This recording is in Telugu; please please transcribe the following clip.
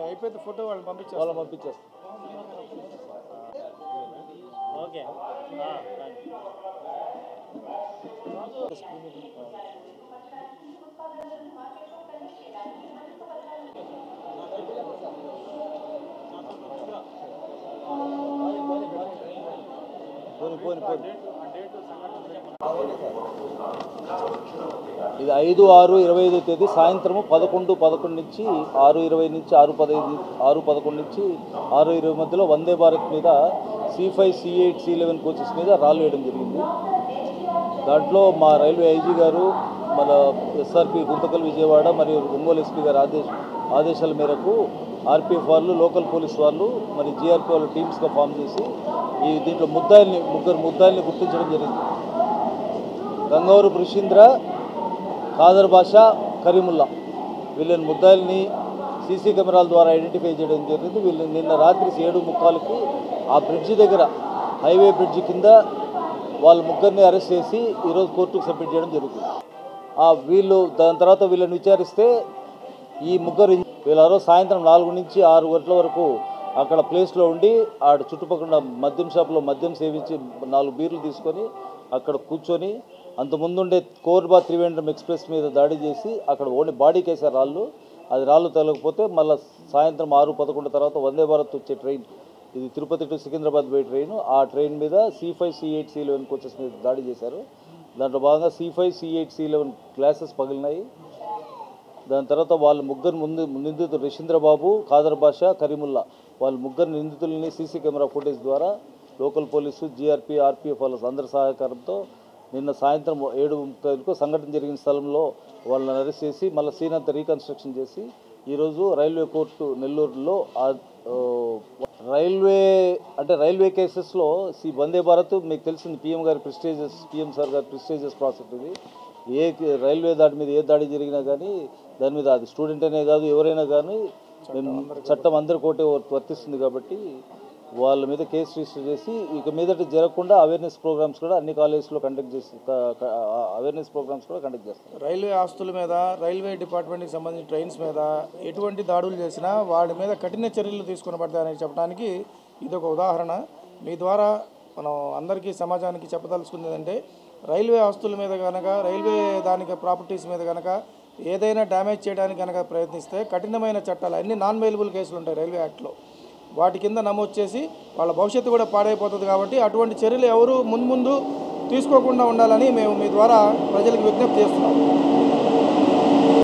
అయిపోతే ఫోటో వాళ్ళని పంపించేస్తాం. ఓకే ఇది 5/6/25 తేదీ సాయంత్రము 11:11 నుంచి 6:20 నుంచి 6:15 6:11 నుంచి 6:20 మధ్యలో వందే భారత్ మీద C5 C8 C11 కోచెస్ మీద రాళ్ళు వేయడం జరిగింది. దాంట్లో మా రైల్వే ఐజీ గారు, మన ఎస్ఆర్పి గుంతకల్ విజయవాడ మరియు ఒంగోలు ఎస్పీ గారి ఆదేశాల మేరకు ఆర్పీఎఫ్ వాళ్ళు, లోకల్ పోలీస్ వాళ్ళు, మరి జీఆర్పీ వాళ్ళు టీమ్స్గా ఫామ్ చేసి దీంట్లో ముగ్గురు ముద్దాయిల్ని గుర్తించడం జరిగింది. గంగవరు బృషీంద్ర, ఖాదర్ బాషా, కరీముల్లా వీళ్ళని ముద్దాయిల్ని సీసీ కెమెరాల ద్వారా ఐడెంటిఫై చేయడం జరిగింది. వీళ్ళు నిన్న రాత్రి 7:45కి ఆ బ్రిడ్జి దగ్గర, హైవే బ్రిడ్జి కింద వాళ్ళ ముగ్గురిని అరెస్ట్ చేసి ఈరోజు కోర్టుకు సబ్మిట్ చేయడం జరుగుతుంది. దాని తర్వాత వీళ్ళని విచారిస్తే ఈ వీళ్ళ సాయంత్రం 4 నుంచి 6 గంటల వరకు అక్కడ ప్లేస్లో ఉండి ఆడ చుట్టుపక్కల మద్యం షాప్లో మద్యం సేవించి 4 బీర్లు తీసుకొని అక్కడ కూర్చొని అంతకుముందుండే కోర్బా త్రివేంద్రం ఎక్స్ప్రెస్ మీద దాడి చేసి అక్కడ ఓన్లీ బాడీకి వేసారు రాళ్ళు. అది రాళ్ళు తగలకపోతే మళ్ళీ సాయంత్రం 6:11 తర్వాత వందే భారత్ వచ్చే ట్రైన్, ఇది తిరుపతి టు సికింద్రాబాద్ పోయే ట్రైన్, ఆ ట్రైన్ మీద C5 C8 C11 కోచెస్ మీద దాడి చేశారు. దాంట్లో భాగంగా C5 C8 C11 గ్లాసెస్ పగిలినాయి. దాని తర్వాత వాళ్ళ ముగ్గురు నిందితులు రిషీంద్రబాబు, ఖాదర్ బాషా, కరీముల్లా వాళ్ళ ముగ్గురు నిందితులని సీసీ కెమెరా ఫుటేజ్ ద్వారా లోకల్ పోలీసు, జీఆర్పీ, ఆర్పీఎఫ్ వాళ్ళ అందరి సహకారంతో నిన్న సాయంత్రం 7:30కు సంఘటన జరిగిన స్థలంలో వాళ్ళని అరెస్ట్ చేసి మళ్ళీ సీన్ అంతా రీకన్స్ట్రక్షన్ చేసి ఈరోజు రైల్వే కోర్టు నెల్లూరులో రైల్వే కేసెస్లో వందే భారత్ మీకు తెలిసింది పిఎం సార్ గారి ప్రెస్టీజియస్ ప్రాజెక్ట్. ఇది రైల్వే దాడి మీద ఏ దాడి జరిగినా కానీ దాని మీద అది స్టూడెంట్ అనే కాదు ఎవరైనా కానీ చట్టం అందరి కోటే వర్తిస్తుంది కాబట్టి వాళ్ళ మీద కేసు రిజిస్టర్ చేసి ఇక మీదట జరగకుండా అవేర్నెస్ ప్రోగ్రామ్స్ కూడా అన్ని కాలేజెస్లో కండక్ట్ చేస్తారు. రైల్వే ఆస్తుల మీద, రైల్వే డిపార్ట్మెంట్కి సంబంధించిన ట్రైన్స్ మీద ఎటువంటి దాడులు చేసినా వాడి మీద కఠిన చర్యలు తీసుకుని పడతాయని చెప్పడానికి ఇదొక ఉదాహరణ. మీ ద్వారా మనం అందరికీ సమాజానికి చెప్పదలుచుకుంది ఏంటంటే, రైల్వే ఆస్తుల మీద కనుక, రైల్వే దానికి ప్రాపర్టీస్ మీద కనుక ఏదైనా డ్యామేజ్ చేయడానికి కనుక ప్రయత్నిస్తే కఠినమైన చట్టాలు, అన్ని నాన్ బెయిలబుల్ కేసులు ఉంటాయి రైల్వే యాక్ట్లో, వాటి కింద నమోదు చేసి వాళ్ళ భవిష్యత్తు కూడా పాడైపోతుంది. కాబట్టి అటువంటి చర్యలు ఎవరు ముందు తీసుకోకుండా ఉండాలని మేము మీ ద్వారా ప్రజలకు విజ్ఞప్తి చేస్తున్నాం.